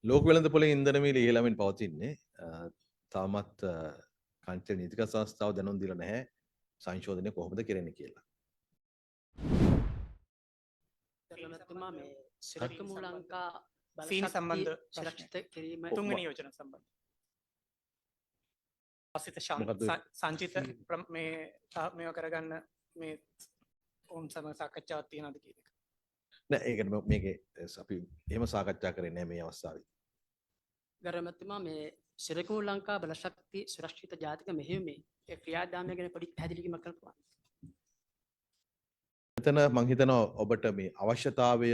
ලෝක වෙළඳපොලේ ඉන්ධන මිල ඉහළමින් පවතින්නේ. තාමත් කාන්තිය නීතික සංස්ථාව දැනුම් දීලා නැහැ සංශෝධනය කොහොමද කෙරෙන්නේ කියලා. ගරුමැතිතුමා මේ සිරකමු ලංකා සීනි සම්බන්ධ සුරක්ෂිත කිරීම තුන්වෙනි යෝජන සම්බන්ධ. අසිත සංචිත මේ කරගන්න මේ ඔවුන් සමග සාකච්ඡාවක් තියෙනවද කියන එක. නෑ ඒක මේකේ අපි එහෙම සාකච්ඡා කරන්නේ නැහැ මේ අවස්ථාවේ. ගරුමැතිතුමා මේ සිරකමු ලංකා බලශක්ති සුරක්ෂිත ජාතික මෙහෙයුමේ ඒ ක්‍රියාදාමය ගැන පොඩි පැහැදිලිවීමක් කරපුවා. එතන මං හිතනවා ඔබට මේ අවශ්‍යතාවය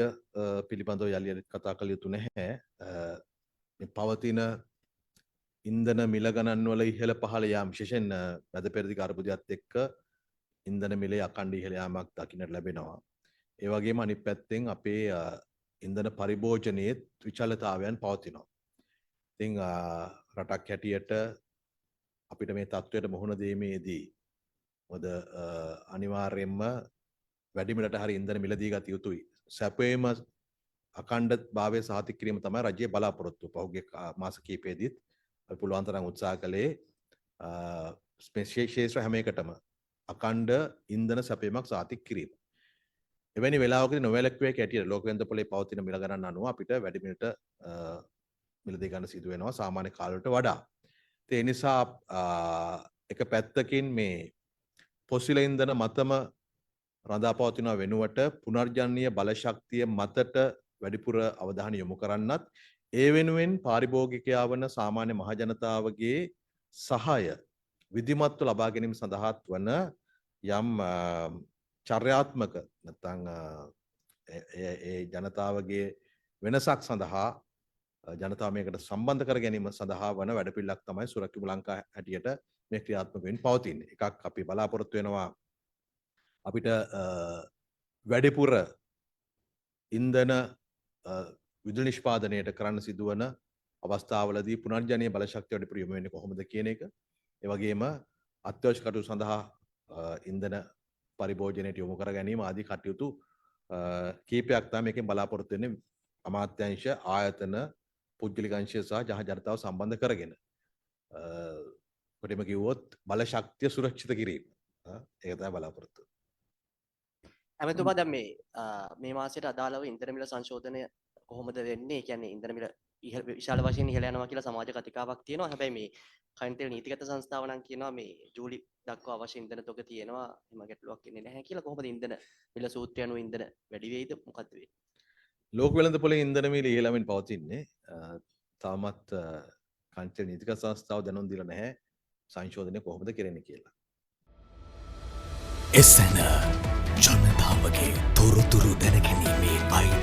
පිළිබඳව යලි කතා කළ යුතු නැහැ. මේ පවතින ඉන්ධන මිල ගණන් වල ඉහළ පහළ යාම විශේෂයෙන් මැද පෙරදිග අර්බුදයත් එක්ක ඉන්ධන මිලේ අඛණ්ඩ ඉහළ යාමක් දකින්නට ලැබෙනවා. ඒ වගේම අනිත් පැත්තෙන් අපේ ඉන්ධන පරිභෝජනයේ විචලතාවයන් පවතිනවා. ඉතින් රටක් හැටියට අපිට මේ තත්ත්වයට මුහුණ දීමේදී මොකද අනිවාර්යයෙන්ම වැඩිමිලට හරි ඉන්ධන මිලදී ගත යුතුයි. සැපේම අඛණ්ඩ භාවය සහතික කිරීම තමයි රජයේ බලාපොරොත්තුව. පහුගිය මාස කිහිපෙදීත් අපි පුළුවන් තරම් උත්සාහ කළේ ශේෂ්ත්‍ර හැම එකටම අඛණ්ඩ ඉන්ධන සැපීමක් සහතික කිරීම. එවැනි වෙලාවකදී නොවැළක්විය හැටියට ලෝක වෙළඳපොලේ පවතින මිල ගණන් අනුව අපිට වැඩිමිලට මිලදී ගන්න සිදු වෙනවා සාමාන්‍ය කාලවලට වඩා. ඒ නිසා එක පැත්තකින් මේ පොසිල ඉන්ධන මතම රඳා පවතින වෙනුවට පුනර්ජනනීය බලශක්තිය මතට වැඩිපුර අවධානය යොමු කරන්නත් ඒ වෙනුවෙන් පාරිභෝගිකයා වන සාමාන්‍ය මහජනතාවගේ සහාය විධිමත්ව ලබා ගැනීම සඳහාත් වන යම් චර්යාත්මක නැත්නම් ඒ ජනතාවගේ වෙනසක් සඳහා ජනතාව මේකට සම්බන්ධ කර ගැනීම සඳහා වන වැඩපිළිවෙලක් තමයි සුරකිමු ලංකා හැටියට මේ ක්‍රියාත්මක වෙමින් පවතින්නේ. එකක් අපි බලාපොරොත්තු වෙනවා අපිට වැඩිපුර ඉන්ධන විදුලි නිෂ්පාදනයට කරන්න සිදුවන අවස්ථාවලදී පුනර්ජනනීය බලශක්තිය වැඩිපුර යොමු වෙන්නේ කොහොමද කියන එක. ඒ වගේම අත්‍යවශ්‍ය කටයුතු සඳහා ඉන්ධන පරිභෝජනයට යොමු කර ගැනීම ආදී කටයුතු කීපයක් තමයි මේකෙන් බලාපොරොත්තු වෙන්නේ අමාත්‍යාංශ ආයතන පුද්ගලික අංශය සහ ජනතාව සම්බන්ධ කරගෙන. කොටිම කිව්වොත් බලශක්තිය සුරක්ෂිත කිරීම. ඒක තමයි බලාපොරොත්තු. ඇමතුමා දැන් මේ මාසයට අදාළව ඉන්ධන මිල සංශෝධනය කොහොමද වෙන්නේ? ඒ කියන්නේ ඉන්ධන මිල විශාල වශයෙන් ඉහළ යනවා කියලා සමාජ කතිකාවක් තියෙනවා. හැබැයි මේ කයින්තෙල් නීතිගත සංස්ථාව නම් කියනවා මේ ජූලි දක්වා අවශ්‍ය ඉන්ධන තොග තියෙනවා. එහෙම ගැටලුවක් ඉන්නේ නැහැ කියලා. කොහොමද ඉන්ධන මිල සූත්‍රය අනුව ඉන්ධන වැඩි වෙයිද? මොකද්ද වෙන්නේ? ලෝක වෙළඳපොලේ ඉන්ධන මිල ඉහළමින් පවතින්නේ. තාමත් කයින්තෙල් නීතික සංස්ථාව දැනුම් දීලා නැහැ සංශෝධනය කොහොමද කෙරෙන්නේ කියලා. එසැන ජනතාවගේ තොරතුරු දැනගැනීමේ පයි